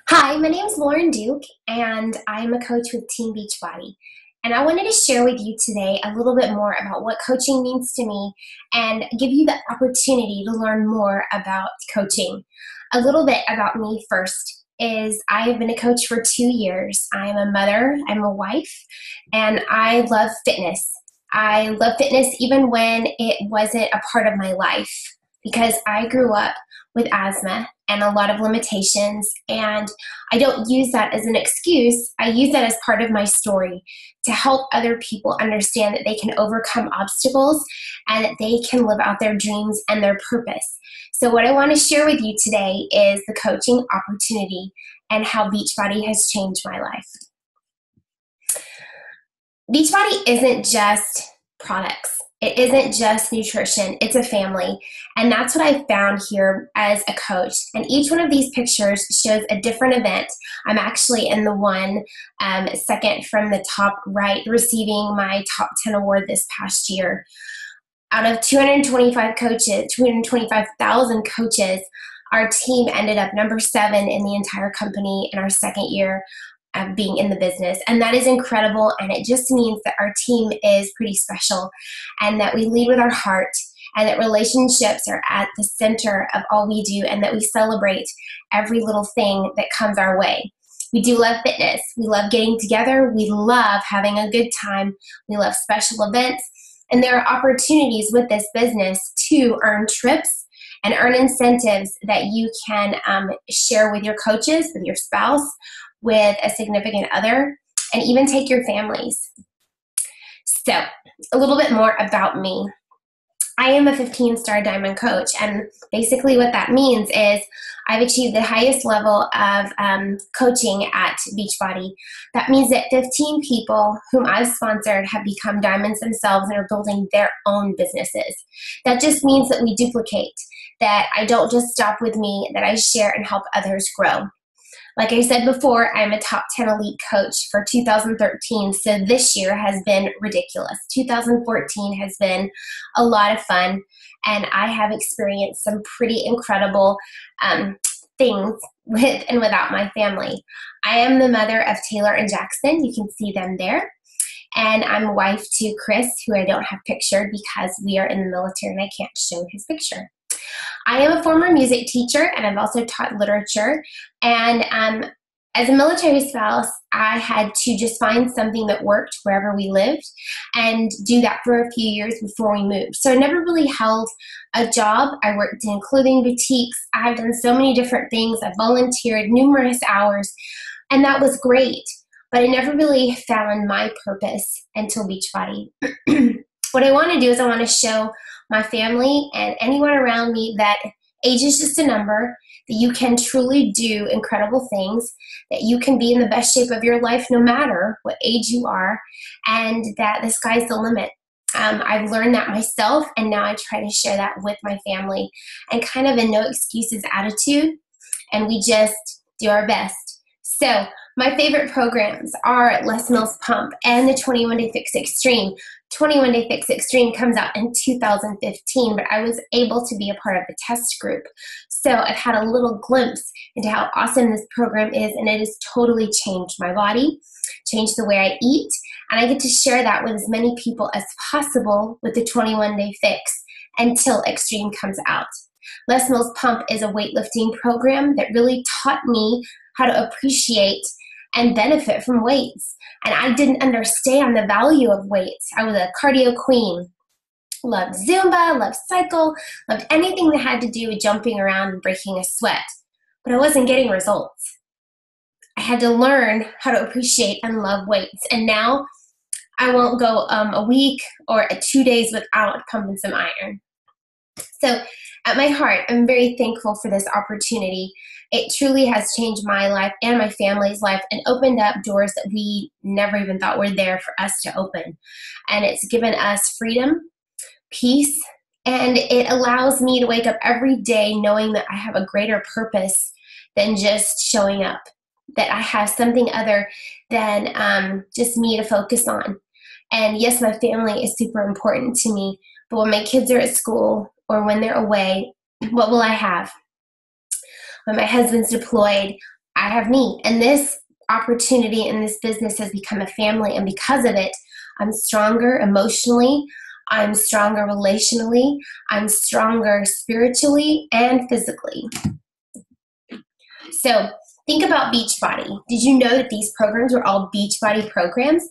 Hi, my name is Lauren Duke, and I'm a coach with Team Beachbody. And I wanted to share with you today a little bit more about what coaching means to me and give you the opportunity to learn more about coaching. A little bit about me first is I have been a coach for 2 years. I am a mother, I'm a wife, and I love fitness. I love fitness even when it wasn't a part of my life because I grew up with asthma and a lot of limitations, and I don't use that as an excuse. I use that as part of my story to help other people understand that they can overcome obstacles and that they can live out their dreams and their purpose. So what I want to share with you today is the coaching opportunity and how Beachbody has changed my life. Beachbody isn't just products. It isn't just nutrition, it's a family. And that's what I found here as a coach. And each one of these pictures shows a different event. I'm actually in the one second from the top right, receiving my top 10 award this past year. Out of 225 coaches, 225,000 coaches, our team ended up number 7 in the entire company in our second year of being in the business. And that is incredible. And it just means that our team is pretty special and that we lead with our heart and that relationships are at the center of all we do and that we celebrate every little thing that comes our way. We do love fitness. We love getting together. We love having a good time. We love special events. And there are opportunities with this business to earn trips and earn incentives that you can share with your coaches, with your spouse, with a significant other, and even take your families. So, a little bit more about me. I am a 15-star diamond coach, and basically what that means is I've achieved the highest level of coaching at Beachbody. That means that 15 people whom I've sponsored have become diamonds themselves and are building their own businesses. That just means that we duplicate, that I don't just stop with me, that I share and help others grow. Like I said before, I'm a top 10 elite coach for 2013, so this year has been ridiculous. 2014 has been a lot of fun, and I have experienced some pretty incredible things with and without my family. I am the mother of Taylor and Jackson. You can see them there. And I'm a wife to Chris, who I don't have pictured because we are in the military and I can't show his picture. I am a former music teacher, and I've also taught literature. And as a military spouse, I had to just find something that worked wherever we lived and do that for a few years before we moved. So I never really held a job. I worked in clothing boutiques. I've done so many different things. I volunteered numerous hours, and that was great. But I never really found my purpose until Beachbody. What I want to do is I want to show my family and anyone around me that age is just a number, that you can truly do incredible things, that you can be in the best shape of your life no matter what age you are, and that the sky's the limit. I've learned that myself, and now I try to share that with my family and kind of a no excuses attitude, and we just do our best. So my favorite programs are Les Mills Pump and the 21 Day Fix Extreme. 21 Day Fix Extreme comes out in 2015, but I was able to be a part of the test group. So I've had a little glimpse into how awesome this program is, and it has totally changed my body, changed the way I eat, and I get to share that with as many people as possible with the 21 Day Fix until Extreme comes out. Les Mills Pump is a weightlifting program that really taught me how to appreciate and benefit from weights. And I didn't understand the value of weights. I was a cardio queen. Loved Zumba, loved cycle, loved anything that had to do with jumping around and breaking a sweat. But I wasn't getting results. I had to learn how to appreciate and love weights. And now I won't go a week or 2 days without pumping some iron. So at my heart, I'm very thankful for this opportunity. It truly has changed my life and my family's life and opened up doors that we never even thought were there for us to open. And it's given us freedom, peace, and it allows me to wake up every day knowing that I have a greater purpose than just showing up, that I have something other than just me to focus on. And yes, my family is super important to me, but when my kids are at school or when they're away, what will I have? When my husband's deployed, I have me. And this opportunity in this business has become a family. And because of it, I'm stronger emotionally. I'm stronger relationally. I'm stronger spiritually and physically. So think about Beachbody. Did you know that these programs were all Beachbody programs?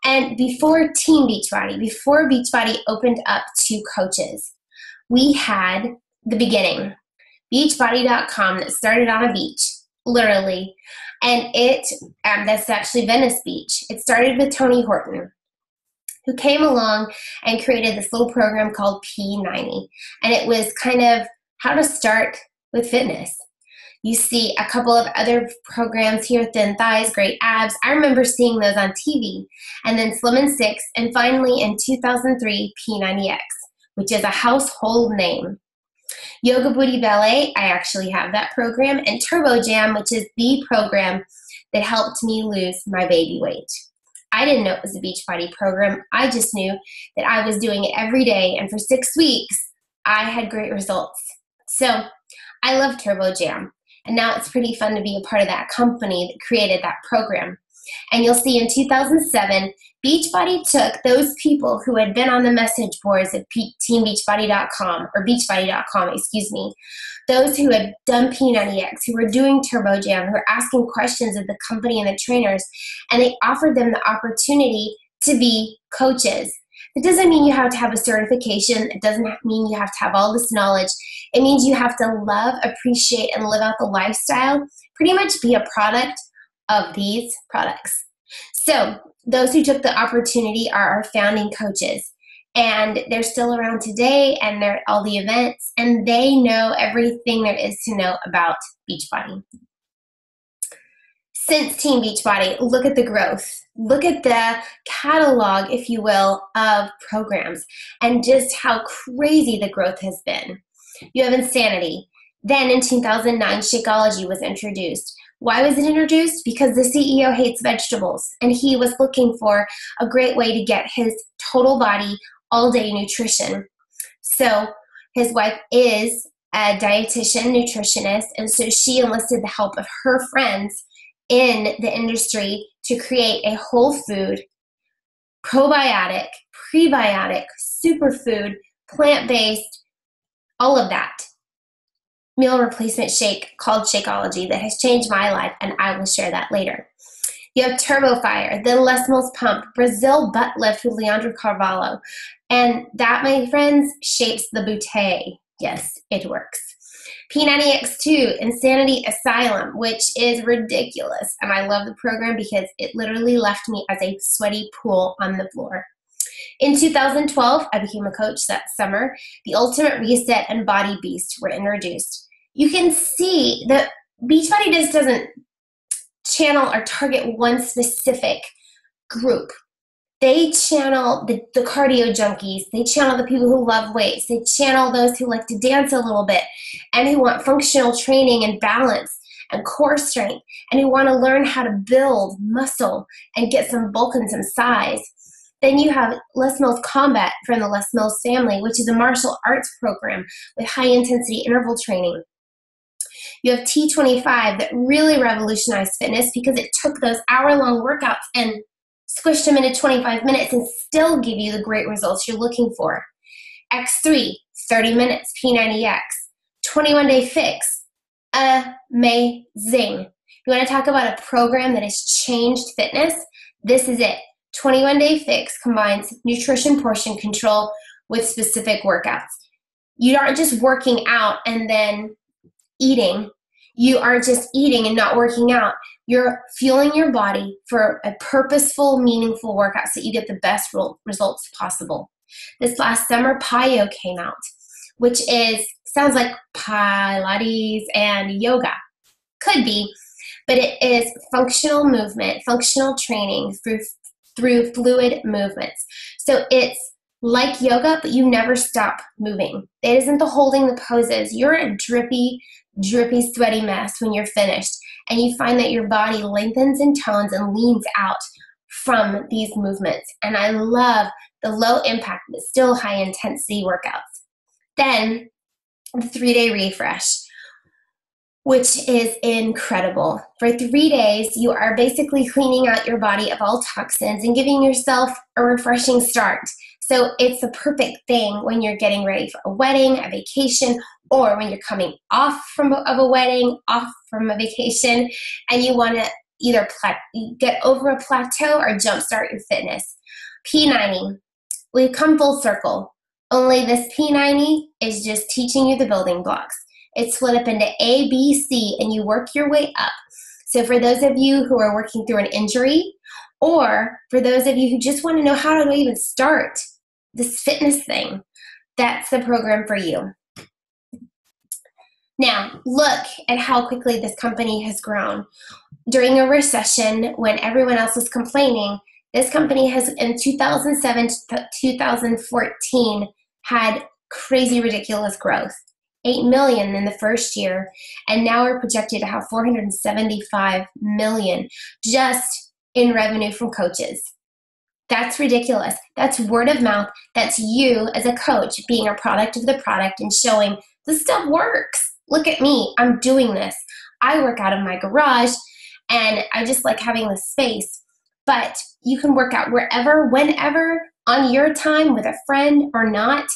And before Team Beachbody, before Beachbody opened up to coaches, we had the beginning, Beachbody.com, that started on a beach, literally. And that's actually Venice Beach. It started with Tony Horton, who came along and created this little program called P90. And it was kind of how to start with fitness. You see a couple of other programs here, Thin Thighs, Great Abs. I remember seeing those on TV. And then Slim and Six, and finally in 2003, P90X, which is a household name. Yoga Booty Ballet, I actually have that program. And Turbo Jam, which is the program that helped me lose my baby weight. I didn't know it was a Beachbody program. I just knew that I was doing it every day. And for 6 weeks, I had great results. So I love Turbo Jam. And now it's pretty fun to be a part of that company that created that program. And you'll see in 2007, Beachbody took those people who had been on the message boards at teambeachbody.com, or beachbody.com, those who had done P90X, who were doing Turbo Jam, who were asking questions of the company and the trainers, and they offered them the opportunity to be coaches. It doesn't mean you have to have a certification. It doesn't mean you have to have all this knowledge. It means you have to love, appreciate, and live out the lifestyle, pretty much be a product of these products. So those who took the opportunity are our founding coaches. And they're still around today, and they're at all the events, and they know everything there is to know about Beachbody. Since Team Beachbody, look at the growth. Look at the catalog, if you will, of programs and just how crazy the growth has been. You have Insanity. Then in 2009, Shakeology was introduced. Why was it introduced? Because the CEO hates vegetables, and he was looking for a great way to get his total body all-day nutrition. So his wife is a dietitian, nutritionist, and so she enlisted the help of her friends in the industry to create a whole food, probiotic, prebiotic, superfood, plant-based, all of that meal replacement shake called Shakeology that has changed my life, and I will share that later. You have Turbo Fire, then Les Mills Pump, Brazil Butt Lift with Leandro Carvalho, and that, my friends, shapes the bootay. Yes, it works. P90X2, Insanity Asylum, which is ridiculous, and I love the program because it literally left me as a sweaty pool on the floor. In 2012, I became a coach that summer. The Ultimate Reset and Body Beast were introduced. You can see that Beachbody just doesn't channel or target one specific group. They channel the cardio junkies. They channel the people who love weights. They channel those who like to dance a little bit and who want functional training and balance and core strength and who want to learn how to build muscle and get some bulk and some size. Then you have Les Mills Combat from the Les Mills family, which is a martial arts program with high-intensity interval training. You have T25 that really revolutionized fitness because it took those hour-long workouts and squished them into 25 minutes and still give you the great results you're looking for. X3, 30 minutes, P90X, 21-day fix, amazing. You want to talk about a program that has changed fitness? This is it. 21-day fix combines nutrition portion control with specific workouts. You aren't just working out and then eating. You aren't just eating and not working out. You're fueling your body for a purposeful, meaningful workout so you get the best results possible. This last summer, PiYo came out, which sounds like Pilates and yoga. Could be, but it is functional movement, functional training through fluid movements. So it's like yoga, but you never stop moving. It isn't the holding the poses. You're a drippy, sweaty mess when you're finished, and you find that your body lengthens and tones and leans out from these movements. And I love the low impact but still high intensity workouts. Then the 3-day refresh. which is incredible. For 3 days, you are basically cleaning out your body of all toxins and giving yourself a refreshing start. So it's the perfect thing when you're getting ready for a wedding, a vacation, or when you're coming off of a wedding, off from a vacation, and you want to either get over a plateau or jumpstart your fitness. P90, we've come full circle. Only this P90 is just teaching you the building blocks. It's split up into A, B, C, and you work your way up. So for those of you who are working through an injury, or for those of you who just want to know how to even start this fitness thing, that's the program for you. Now, look at how quickly this company has grown. During a recession, when everyone else was complaining, this company has, in 2007 to 2014, had crazy, ridiculous growth. 8 million in the first year, and now we're projected to have 475 million just in revenue from coaches. That's ridiculous. That's word of mouth. That's you as a coach being a product of the product and showing this stuff works. Look at me. I'm doing this. I work out of my garage, and I just like having the space. But you can work out wherever, whenever, on your time with a friend or not,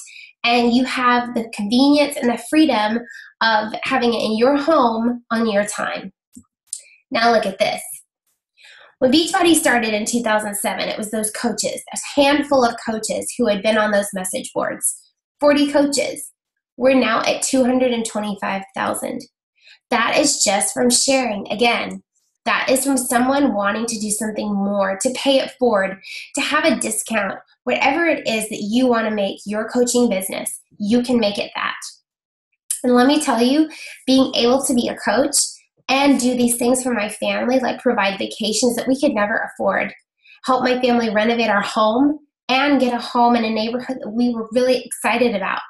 and you have the convenience and the freedom of having it in your home on your time. Now look at this. When Beachbody started in 2007, it was those coaches, a handful of coaches who had been on those message boards. 40 coaches. We're now at 225,000. That is just from sharing. Again, that is from someone wanting to do something more, to pay it forward, to have a discount. Whatever it is that you want to make your coaching business, you can make it that. And let me tell you, being able to be a coach and do these things for my family, like provide vacations that we could never afford, help my family renovate our home, and get a home in a neighborhood that we were really excited about,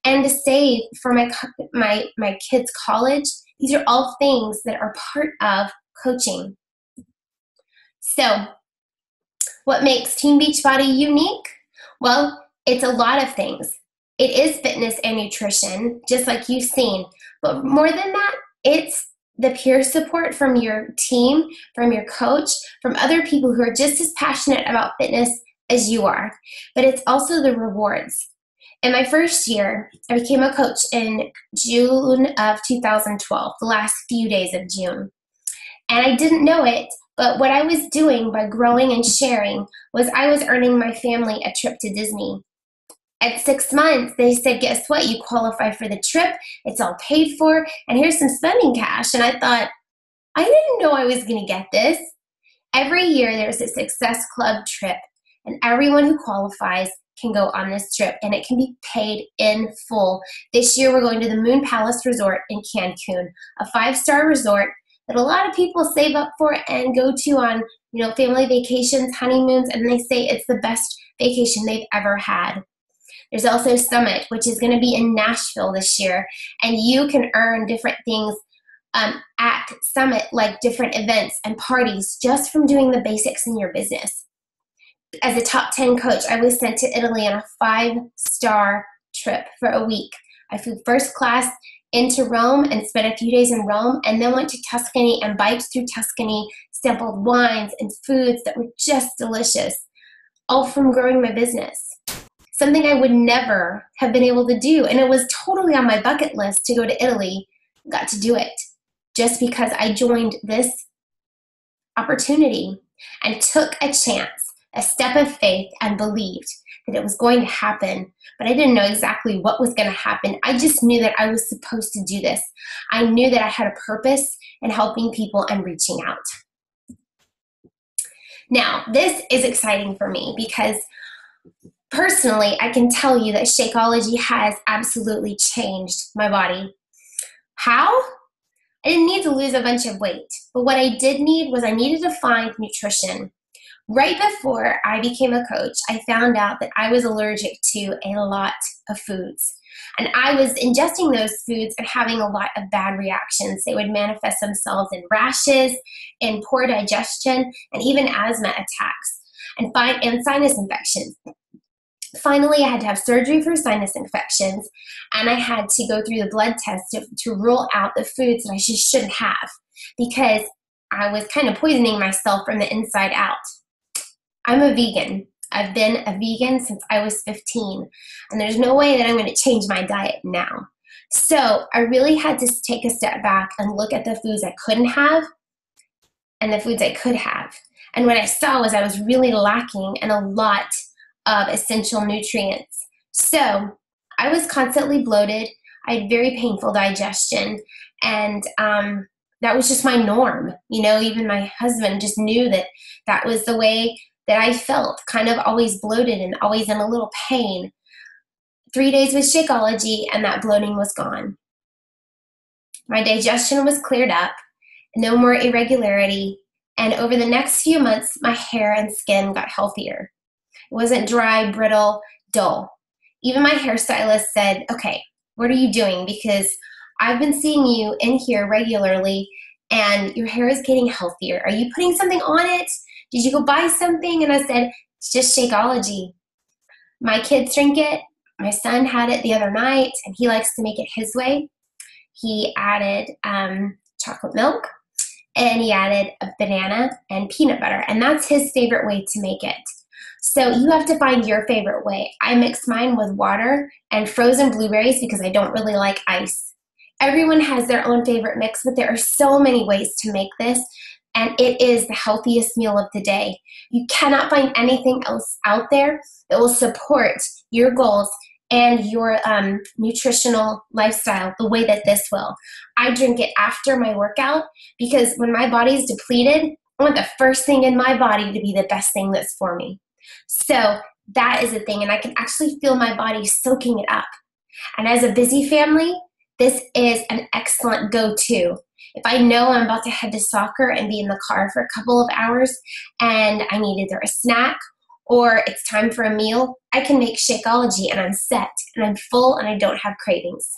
and to save for my kids' college, these are all things that are part of coaching. So, what makes Team Beachbody unique? Well, it's a lot of things. It is fitness and nutrition, just like you've seen. But more than that, it's the peer support from your team, from your coach, from other people who are just as passionate about fitness as you are. But it's also the rewards. In my first year, I became a coach in June of 2012, the last few days of June. And I didn't know it, but what I was doing by growing and sharing was I was earning my family a trip to Disney. At 6 months, they said, guess what? You qualify for the trip. It's all paid for. And here's some spending cash. And I thought, I didn't know I was going to get this. Every year, there's a Success Club trip. And everyone who qualifies can go on this trip. And it can be paid in full. This year, we're going to the Moon Palace Resort in Cancun, a 5-star resort that a lot of people save up for and go to on, family vacations, honeymoons, and they say it's the best vacation they've ever had. There's also Summit, which is going to be in Nashville this year, and you can earn different things at Summit, like different events and parties, just from doing the basics in your business. As a top 10 coach, I was sent to Italy on a 5-star trip for a week. I flew first class into Rome and spent a few days in Rome, and then went to Tuscany and biked through Tuscany, sampled wines and foods that were just delicious, all from growing my business. Something I would never have been able to do, and it was totally on my bucket list to go to Italy. Got to do it just because I joined this opportunity and took a chance, a step of faith, and believed that it was going to happen, but I didn't know exactly what was going to happen. I just knew that I was supposed to do this. I knew that I had a purpose in helping people and reaching out. Now, this is exciting for me because personally, I can tell you that Shakeology has absolutely changed my body. How? I didn't need to lose a bunch of weight, but what I did need was I needed to find nutrition. Right before I became a coach, I found out that I was allergic to a lot of foods. And I was ingesting those foods and having a lot of bad reactions. They would manifest themselves in rashes, in poor digestion, and even asthma attacks, and sinus infections. Finally, I had to have surgery for sinus infections, and I had to go through the blood test to rule out the foods that I just shouldn't have, because I was kind of poisoning myself from the inside out. I'm a vegan. I've been a vegan since I was 15, and there's no way that I'm going to change my diet now. So I really had to take a step back and look at the foods I couldn't have and the foods I could have. And what I saw was I was really lacking in a lot of essential nutrients. So I was constantly bloated. I had very painful digestion, and that was just my norm. You know, even my husband just knew that that was the way that I felt, kind of always bloated and always in a little pain. 3 days with Shakeology and that bloating was gone. My digestion was cleared up, no more irregularity, and over the next few months, my hair and skin got healthier. It wasn't dry, brittle, dull. Even my hairstylist said, okay, what are you doing? Because I've been seeing you in here regularly and your hair is getting healthier. Are you putting something on it? Did you go buy something? And I said, it's just Shakeology. My kids drink it. My son had it the other night and he likes to make it his way. He added chocolate milk and he added a banana and peanut butter, and that's his favorite way to make it. So you have to find your favorite way. I mix mine with water and frozen blueberries because I don't really like ice. Everyone has their own favorite mix, but there are so many ways to make this, and it is the healthiest meal of the day. You cannot find anything else out there that will support your goals and your nutritional lifestyle the way that this will. I drink it after my workout because when my body's depleted, I want the first thing in my body to be the best thing that's for me. So that is a thing, and I can actually feel my body soaking it up. And as a busy family, this is an excellent go-to. If I know I'm about to head to soccer and be in the car for a couple of hours and I need either a snack or it's time for a meal, I can make Shakeology and I'm set and I'm full and I don't have cravings.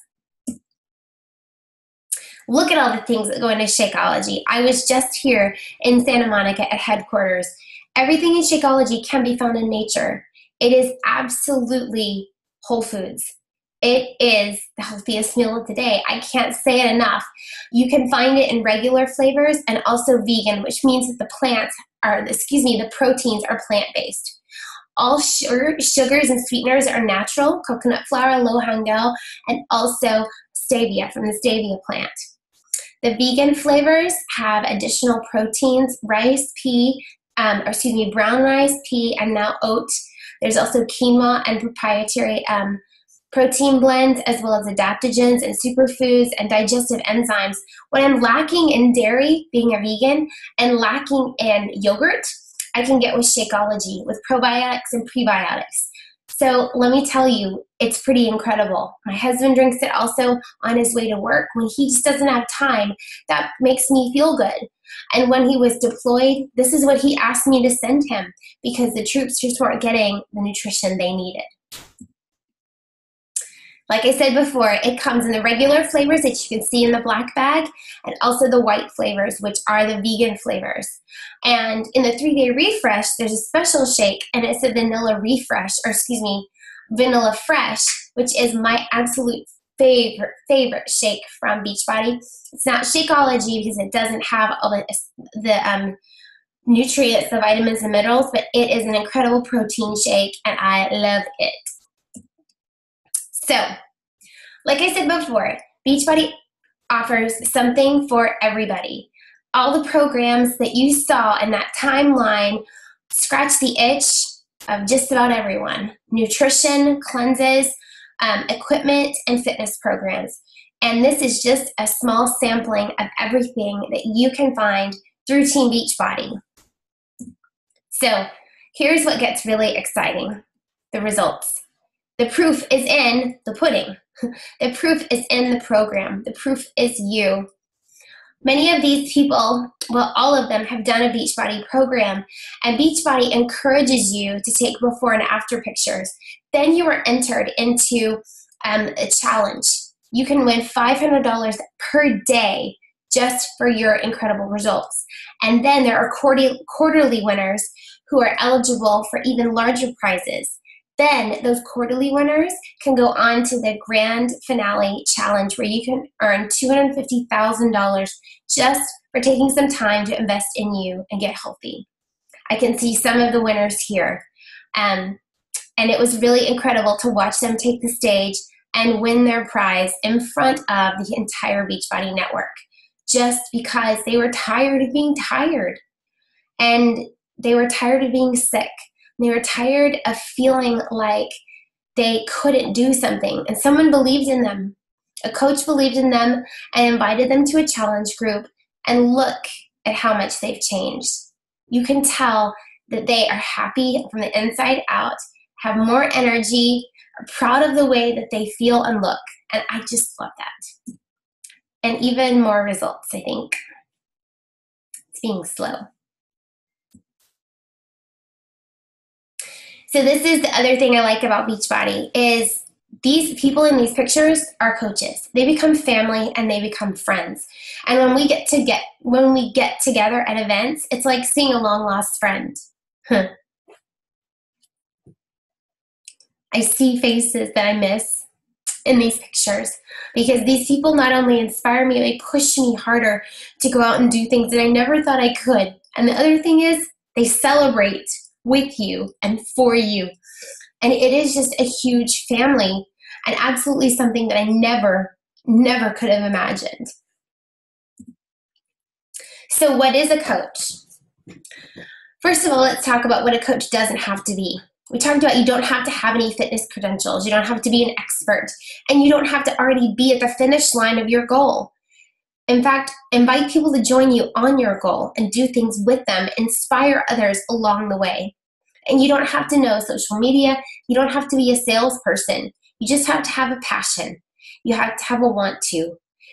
Look at all the things that go into Shakeology. I was just here in Santa Monica at headquarters. Everything in Shakeology can be found in nature. It is absolutely whole foods. It is the healthiest meal of the day. I can't say it enough. You can find it in regular flavors and also vegan, which means that the proteins are plant-based. All sugars and sweeteners are natural, coconut flour, low-hangul, and also stevia from the stevia plant. The vegan flavors have additional proteins, brown rice, pea, and now oat. There's also quinoa and proprietary protein blends, as well as adaptogens and superfoods and digestive enzymes. What I'm lacking in dairy, being a vegan, and lacking in yogurt, I can get with Shakeology, with probiotics and prebiotics. So let me tell you, it's pretty incredible. My husband drinks it also on his way to work. When he just doesn't have time, that makes me feel good. And when he was deployed, this is what he asked me to send him because the troops just weren't getting the nutrition they needed. Like I said before, it comes in the regular flavors that you can see in the black bag and also the white flavors, which are the vegan flavors. And in the 3-day refresh, there's a special shake and it's a vanilla fresh, which is my absolute favorite shake from Beachbody. It's not Shakeology because it doesn't have all the nutrients, the vitamins and minerals, but it is an incredible protein shake and I love it. So, like I said before, Beachbody offers something for everybody. All the programs that you saw in that timeline scratch the itch of just about everyone. Nutrition, cleanses, equipment, and fitness programs. And this is just a small sampling of everything that you can find through Team Beachbody. So, here's what gets really exciting, the results. The proof is in the pudding. The proof is in the program. The proof is you. Many of these people, well, all of them have done a Beachbody program, and Beachbody encourages you to take before and after pictures. Then you are entered into a challenge. You can win $500 per day just for your incredible results. And then there are quarterly winners who are eligible for even larger prizes. Then those quarterly winners can go on to the grand finale challenge where you can earn $250,000 just for taking some time to invest in you and get healthy. I can see some of the winners here. And it was really incredible to watch them take the stage and win their prize in front of the entire Beachbody network, just because they were tired of being tired. And they were tired of being sick. They were tired of feeling like they couldn't do something. And someone believed in them. A coach believed in them and invited them to a challenge group, and look at how much they've changed. You can tell that they are happy from the inside out, have more energy, are proud of the way that they feel and look. And I just love that. And even more results, I think. It's being slow. So this is the other thing I like about Beachbody is these people in these pictures are coaches. They become family and they become friends. And when we get together at events, it's like seeing a long lost friend. I see faces that I miss in these pictures because these people not only inspire me, they push me harder to go out and do things that I never thought I could. And the other thing is they celebrate with you and for you. And it is just a huge family and absolutely something that I never could have imagined. So what is a coach? First of all, let's talk about what a coach doesn't have to be. We talked about you don't have to have any fitness credentials. You don't have to be an expert. And you don't have to already be at the finish line of your goal. In fact, invite people to join you on your goal and do things with them, inspire others along the way. And you don't have to know social media. You don't have to be a salesperson. You just have to have a passion. You have to have a want to.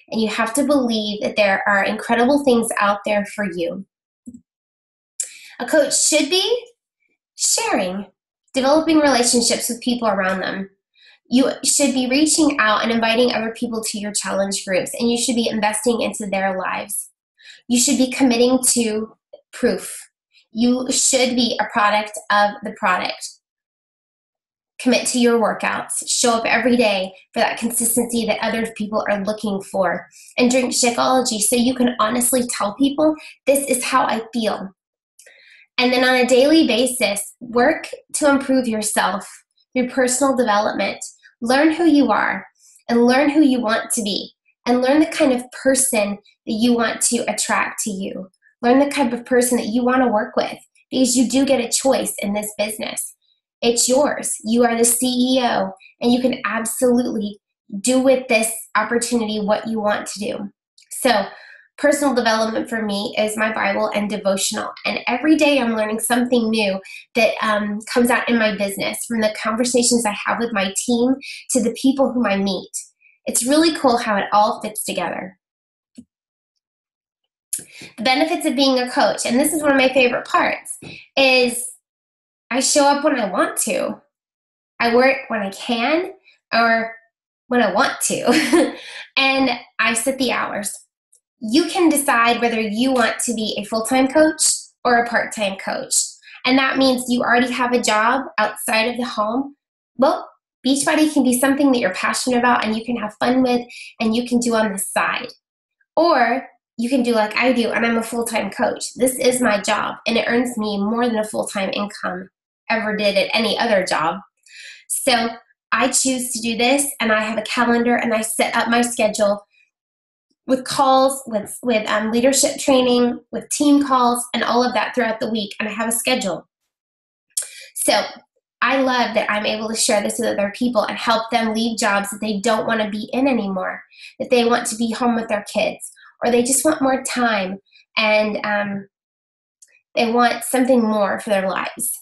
And you have to believe that there are incredible things out there for you. A coach should be sharing, developing relationships with people around them. You should be reaching out and inviting other people to your challenge groups, and you should be investing into their lives. You should be committing to proof. You should be a product of the product. Commit to your workouts. Show up every day for that consistency that other people are looking for. And drink Shakeology so you can honestly tell people, this is how I feel. And then on a daily basis, work to improve yourself through personal development. Learn who you are and learn who you want to be and learn the kind of person that you want to attract to you. Learn the type of person that you want to work with because you do get a choice in this business. It's yours. You are the CEO and you can absolutely do with this opportunity what you want to do. So personal development for me is my Bible and devotional. And every day I'm learning something new that comes out in my business, from the conversations I have with my team to the people whom I meet. It's really cool how it all fits together. The benefits of being a coach, and this is one of my favorite parts, is I show up when I want to. I work when I can or when I want to. And I set the hours. You can decide whether you want to be a full-time coach or a part-time coach. And that means you already have a job outside of the home. Well, Beachbody can be something that you're passionate about and you can have fun with and you can do on the side. Or you can do like I do, and I'm a full-time coach. This is my job, and it earns me more than a full-time income ever did at any other job. So I choose to do this, and I have a calendar, and I set up my schedule with calls, with leadership training, with team calls, and all of that throughout the week, and I have a schedule. So I love that I'm able to share this with other people and help them leave jobs that they don't want to be in anymore, that they want to be home with their kids, or they just want more time, and they want something more for their lives.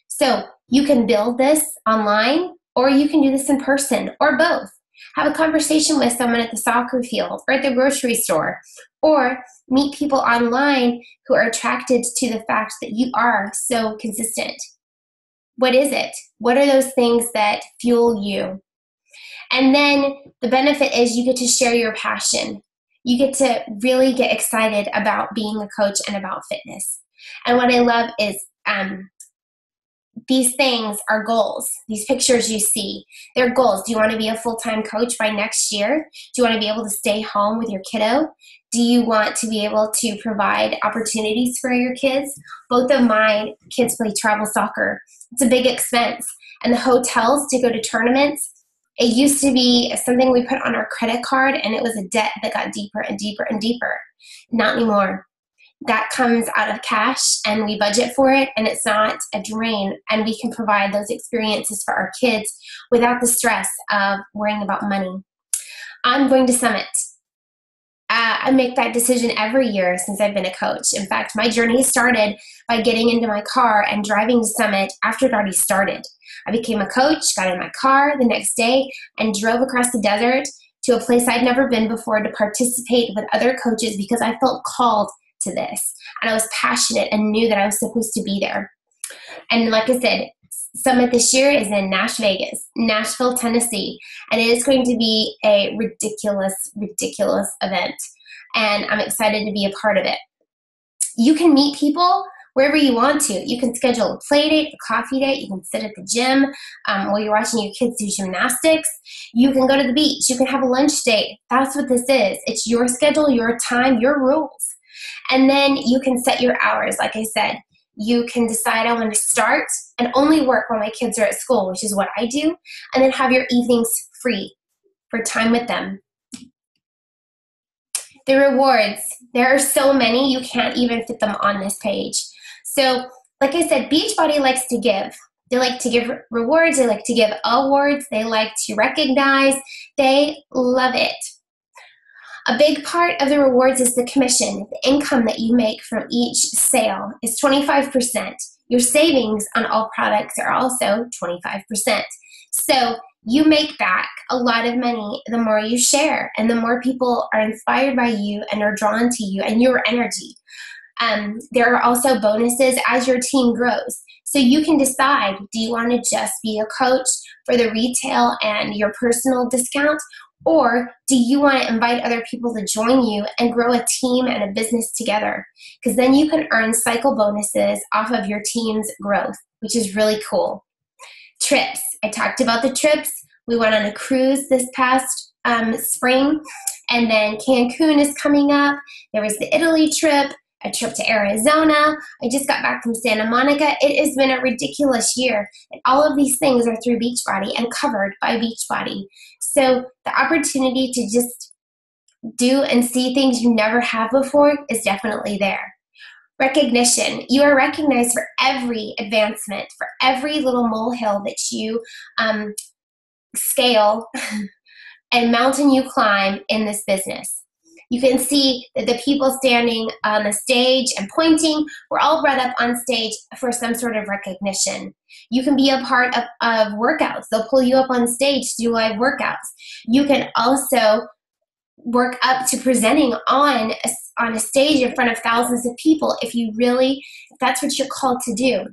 So you can build this online, or you can do this in person, or both. Have a conversation with someone at the soccer field or at the grocery store, or meet people online who are attracted to the fact that you are so consistent. What is it? What are those things that fuel you? And then the benefit is you get to share your passion. You get to really get excited about being a coach and about fitness. And what I love is these things are goals. These pictures you see, they're goals. Do you want to be a full-time coach by next year? Do you want to be able to stay home with your kiddo? Do you want to be able to provide opportunities for your kids? Both of my kids play travel soccer. It's a big expense. And the hotels to go to tournaments, it used to be something we put on our credit card, and it was a debt that got deeper and deeper and deeper. Not anymore. That comes out of cash, and we budget for it, and it's not a drain, and we can provide those experiences for our kids without the stress of worrying about money. I'm going to Summit. I make that decision every year since I've been a coach. In fact, my journey started by getting into my car and driving to Summit after it already started. I became a coach, got in my car the next day, and drove across the desert to a place I'd never been before to participate with other coaches because I felt called to this. And I was passionate and knew that I was supposed to be there. And like I said, Summit this year is in Nashville, Tennessee, and it is going to be a ridiculous, ridiculous event, and I'm excited to be a part of it. You can meet people wherever you want to. You can schedule a play date, a coffee date. You can sit at the gym while you're watching your kids do gymnastics. You can go to the beach. You can have a lunch date. That's what this is. It's your schedule, your time, your rules. And then you can set your hours, like I said. You can decide I want to start and only work when my kids are at school, which is what I do, and then have your evenings free for time with them. The rewards, there are so many, you can't even fit them on this page. So, like I said, Beachbody likes to give. They like to give rewards, they like to give awards, they like to recognize, they love it. A big part of the rewards is the commission. The income that you make from each sale is 25%. Your savings on all products are also 25%. So you make back a lot of money the more you share, and the more people are inspired by you and are drawn to you and your energy. There are also bonuses as your team grows. So you can decide, do you want to just be a coach for the retail and your personal discount? Or do you want to invite other people to join you and grow a team and a business together? Because then you can earn cycle bonuses off of your team's growth, which is really cool. Trips. I talked about the trips. We went on a cruise this past spring, and then Cancun is coming up. There was the Italy trip, a trip to Arizona. I just got back from Santa Monica. It has been a ridiculous year. And all of these things are through Beachbody and covered by Beachbody. So the opportunity to just do and see things you never have before is definitely there. Recognition. You are recognized for every advancement, for every little molehill that you scale and mountain you climb in this business. You can see that the people standing on the stage and pointing were all brought up on stage for some sort of recognition. You can be a part of workouts. They'll pull you up on stage to do live workouts. You can also work up to presenting on a stage in front of thousands of people if that's what you're called to do.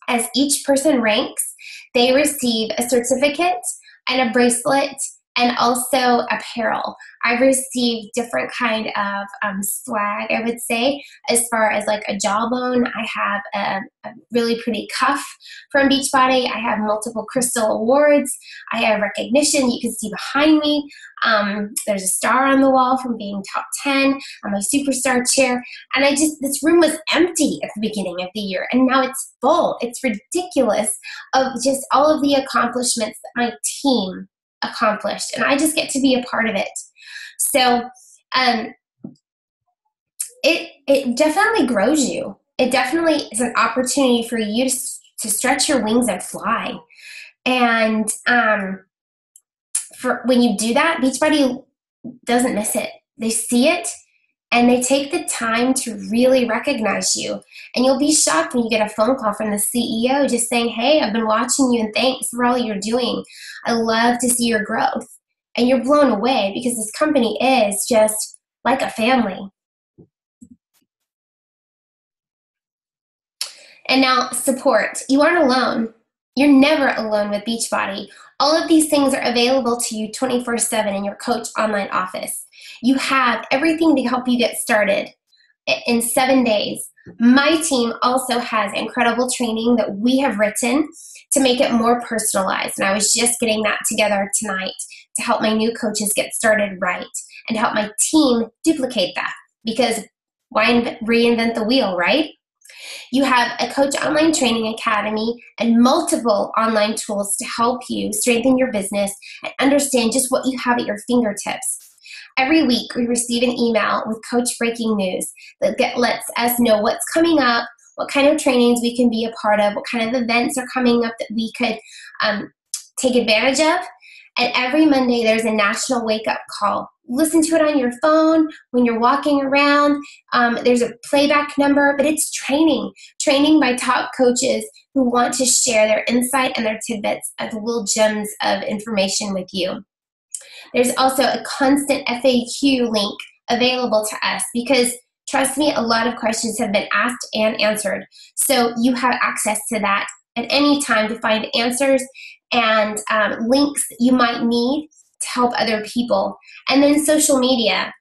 As each person ranks, they receive a certificate and a bracelet and also apparel. I've received different kind of swag, I would say, as far as like a jawbone. I have a really pretty cuff from Beachbody. I have multiple crystal awards. I have recognition. You can see behind me. There's a star on the wall from being top 10 on my superstar chair. And this room was empty at the beginning of the year, and now it's full. It's ridiculous of just all of the accomplishments that my team accomplished, and I just get to be a part of it. So it definitely grows you. It definitely is an opportunity for you to stretch your wings and fly. And for when you do that, Beachbody doesn't miss it. They see it, and they take the time to really recognize you. And you'll be shocked when you get a phone call from the CEO just saying, hey, I've been watching you and thanks for all you're doing. I love to see your growth. And you're blown away because this company is just like a family. And now support. You aren't alone. You're never alone with Beachbody. All of these things are available to you 24/7 in your Coach online office. You have everything to help you get started. in 7 days. My team also has incredible training that we have written to make it more personalized. And I was just getting that together tonight to help my new coaches get started right and help my team duplicate that, because why reinvent the wheel, right? You have a Coach Online Training Academy and multiple online tools to help you strengthen your business and understand just what you have at your fingertips. Every week, we receive an email with Coach Breaking News that lets us know what's coming up, what kind of trainings we can be a part of, what kind of events are coming up that we could take advantage of. And every Monday, there's a national wake-up call. Listen to it on your phone when you're walking around. There's a playback number, but it's training by top coaches who want to share their insight and their tidbits of little gems of information with you. There's also a constant FAQ link available to us because, trust me, a lot of questions have been asked and answered. So you have access to that at any time to find answers and links you might need to help other people. And then social media.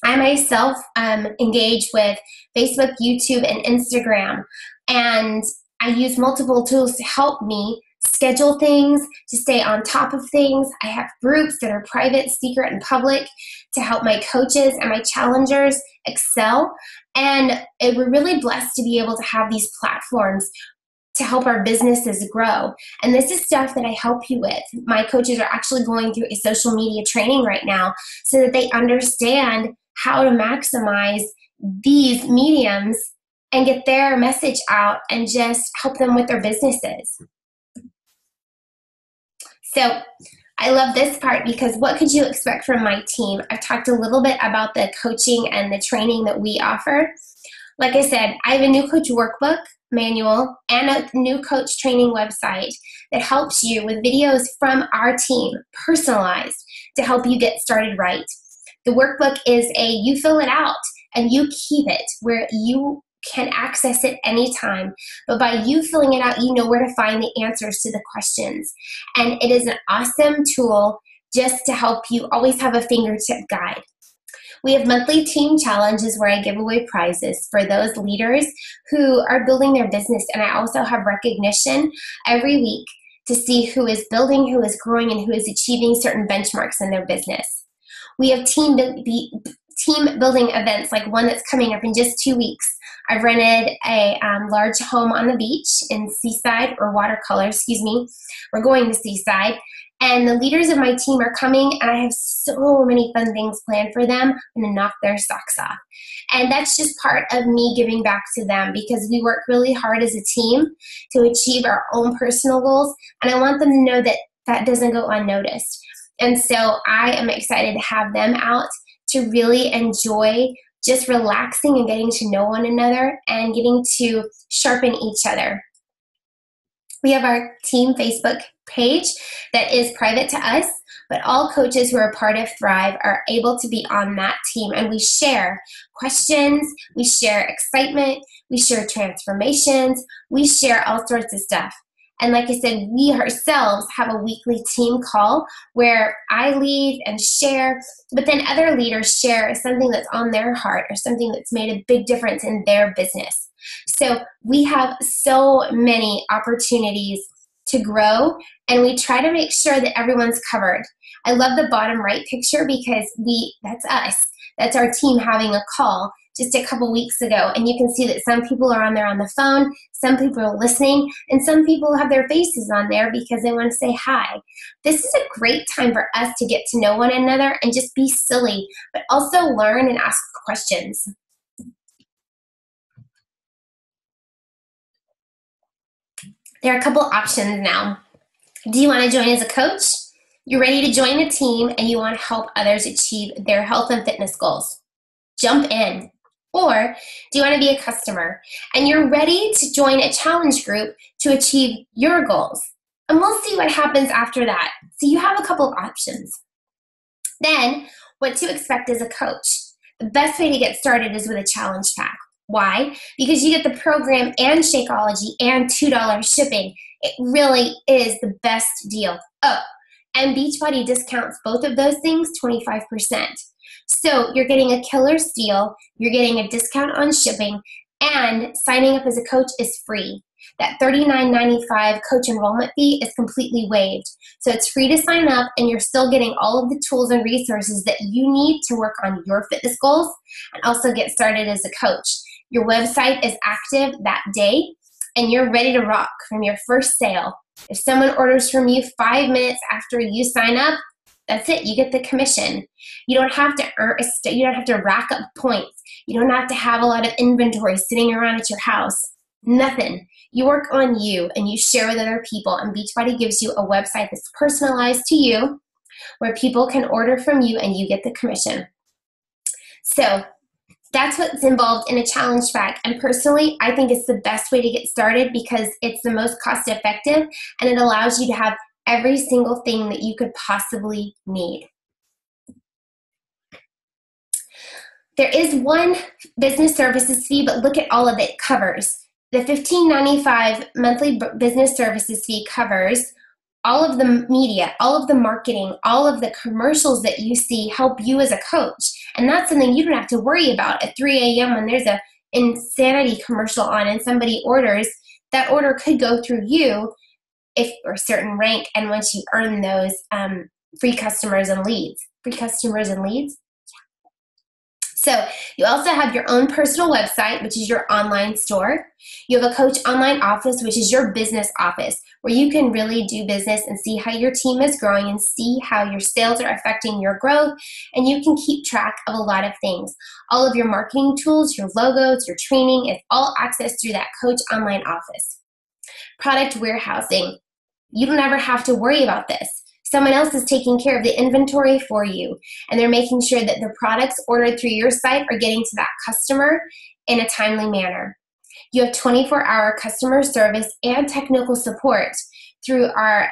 I myself engage with Facebook, YouTube, and Instagram, and I use multiple tools to help me schedule things, to stay on top of things. I have groups that are private, secret, and public to help my coaches and my challengers excel. And we're really blessed to be able to have these platforms to help our businesses grow. And this is stuff that I help you with. My coaches are actually going through a social media training right now so that they understand how to maximize these mediums and get their message out and just help them with their businesses. So I love this part because what could you expect from my team? I've talked a little bit about the coaching and the training that we offer. Like I said, I have a new coach workbook manual and a new coach training website that helps you with videos from our team, personalized, to help you get started right. The workbook is you fill it out and you keep it where you can access it anytime. But by you filling it out, you know where to find the answers to the questions. And it is an awesome tool just to help you always have a fingertip guide. We have monthly team challenges where I give away prizes for those leaders who are building their business. And I also have recognition every week to see who is building, who is growing, and who is achieving certain benchmarks in their business. We have team building events like one that's coming up in just 2 weeks. I've rented a large home on the beach in Seaside, or Watercolor, excuse me. We're going to Seaside. And the leaders of my team are coming, and I have so many fun things planned for them. I'm going to knock their socks off. And that's just part of me giving back to them because we work really hard as a team to achieve our own personal goals. And I want them to know that that doesn't go unnoticed. And so I am excited to have them out to really enjoy just relaxing and getting to know one another and getting to sharpen each other. We have our team Facebook page that is private to us, but all coaches who are part of Thrive are able to be on that team, and we share questions, we share excitement, we share transformations, we share all sorts of stuff. And like I said, we ourselves have a weekly team call where I lead and share, but then other leaders share something that's on their heart or something that's made a big difference in their business. So we have so many opportunities to grow, and we try to make sure that everyone's covered. I love the bottom right picture because that's us. That's our team having a call just a couple weeks ago, and you can see that some people are on there on the phone, some people are listening, and some people have their faces on there because they want to say hi. This is a great time for us to get to know one another and just be silly, but also learn and ask questions. There are a couple options now. Do you want to join as a coach? You're ready to join a team and you want to help others achieve their health and fitness goals. Jump in. Or do you want to be a customer and you're ready to join a challenge group to achieve your goals? And we'll see what happens after that. So you have a couple of options. Then, what to expect as a coach. The best way to get started is with a challenge pack. Why? Because you get the program and Shakeology and $2 shipping. It really is the best deal. Oh, and Beachbody discounts both of those things 25%. So you're getting a killer deal, you're getting a discount on shipping, and signing up as a coach is free. That $39.95 coach enrollment fee is completely waived. So it's free to sign up, and you're still getting all of the tools and resources that you need to work on your fitness goals and also get started as a coach. Your website is active that day, and you're ready to rock from your first sale. If someone orders from you 5 minutes after you sign up, that's it. You get the commission. You don't have to you don't have to rack up points. You don't have to have a lot of inventory sitting around at your house. Nothing. You work on you and you share with other people, and Beachbody gives you a website that's personalized to you where people can order from you and you get the commission. So that's what's involved in a challenge pack. And personally, I think it's the best way to get started because it's the most cost effective and it allows you to have every single thing that you could possibly need. There is one business services fee, but look at all of it covers. The $15.95 monthly business services fee covers all of the media, all of the marketing, all of the commercials that you see help you as a coach. And that's something you don't have to worry about at 3 a.m. when there's a insanity commercial on and somebody orders. That order could go through you if you're a certain rank, and once you earn those free customers and leads. Free customers and leads? So you also have your own personal website, which is your online store. You have a coach online office, which is your business office, where you can really do business and see how your team is growing and see how your sales are affecting your growth, and you can keep track of a lot of things. All of your marketing tools, your logos, your training, it's all accessed through that coach online office. Product warehousing. You don't ever have to worry about this. Someone else is taking care of the inventory for you, and they're making sure that the products ordered through your site are getting to that customer in a timely manner. You have 24-hour customer service and technical support through our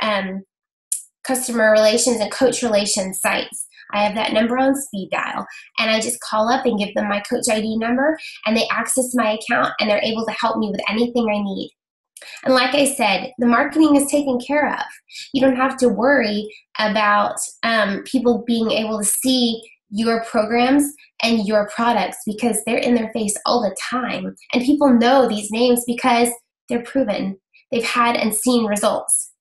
customer relations and coach relations sites. I have that number on speed dial, and I just call up and give them my coach ID number, and they access my account, and they're able to help me with anything I need. And like I said, the marketing is taken care of. You don't have to worry about people being able to see your programs and your products because they're in their face all the time. And people know these names because they're proven. They've had and seen results.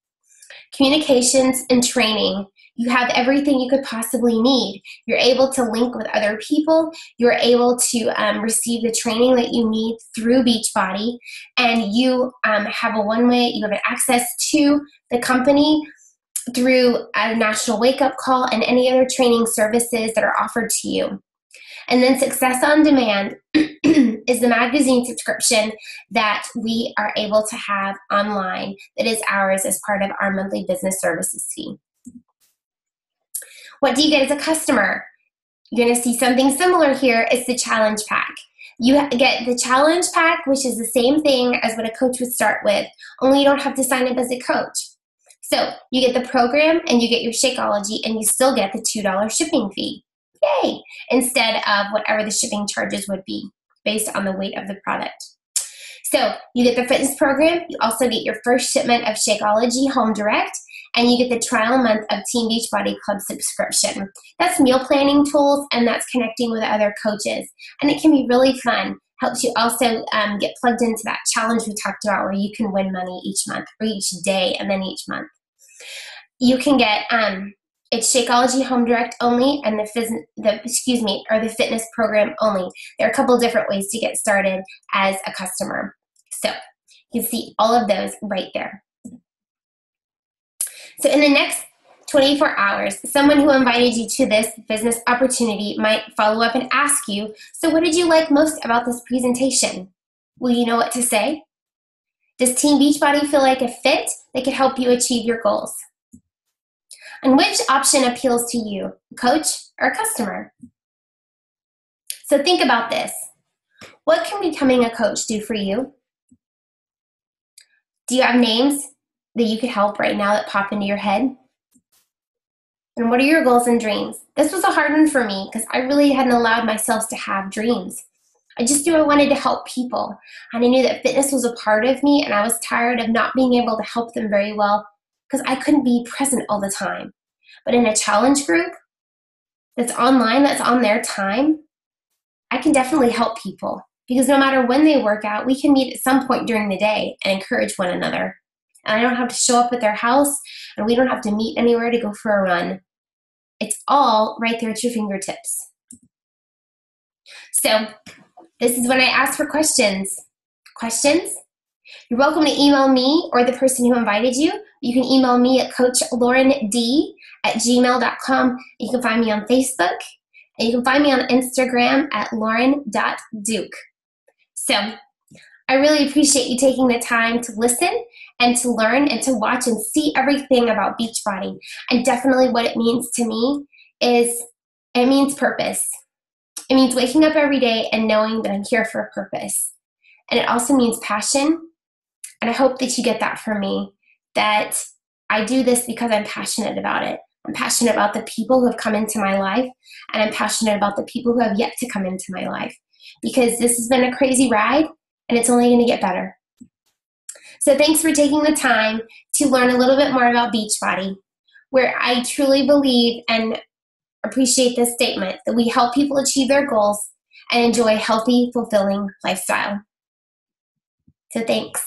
Communications and training. You have everything you could possibly need. You're able to link with other people. You're able to receive the training that you need through Beachbody, and you have a one-way, you have access to the company through a national wake-up call and any other training services that are offered to you. And then Success on Demand is the magazine subscription that we are able to have online that is ours as part of our monthly business services fee. What do you get as a customer? You're going to see something similar here. It's the challenge pack. You get the challenge pack, which is the same thing as what a coach would start with, only you don't have to sign up as a coach. So you get the program and you get your Shakeology, and you still get the $2 shipping fee. Yay! Instead of whatever the shipping charges would be based on the weight of the product. So you get the fitness program. You also get your first shipment of Shakeology home direct, and you get the trial month of Team Beachbody Club subscription. That's meal planning tools, and that's connecting with other coaches. And it can be really fun. Helps you also get plugged into that challenge we talked about where you can win money each month, or each day, and then each month. You can get, it's Shakeology home direct only, and the fitness program only. There are a couple different ways to get started as a customer. So you can see all of those right there. So in the next 24 hours, someone who invited you to this business opportunity might follow up and ask you, so what did you like most about this presentation? Will you know what to say? Does Team Beachbody feel like a fit that could help you achieve your goals? And which option appeals to you, coach or customer? So think about this. What can becoming a coach do for you? Do you have names that you could help right now that pop into your head? And what are your goals and dreams? This was a hard one for me because I really hadn't allowed myself to have dreams. I just knew I wanted to help people, and I knew that fitness was a part of me, and I was tired of not being able to help them very well because I couldn't be present all the time. But in a challenge group, that's online, that's on their time, I can definitely help people, because no matter when they work out, we can meet at some point during the day and encourage one another. And I don't have to show up at their house, and we don't have to meet anywhere to go for a run. It's all right there at your fingertips. So this is when I ask for questions. Questions? You're welcome to email me or the person who invited you. You can email me at coachlauren.d@gmail.com. You can find me on Facebook, and you can find me on Instagram at lauren.duke. So I really appreciate you taking the time to listen and to learn and to watch and see everything about Beachbody. And definitely what it means to me is it means purpose. It means waking up every day and knowing that I'm here for a purpose. And it also means passion. And I hope that you get that from me, that I do this because I'm passionate about it. I'm passionate about the people who have come into my life, and I'm passionate about the people who have yet to come into my life, because this has been a crazy ride, and it's only going to get better. So thanks for taking the time to learn a little bit more about Beachbody, where I truly believe and appreciate this statement that we help people achieve their goals and enjoy a healthy, fulfilling lifestyle. So thanks.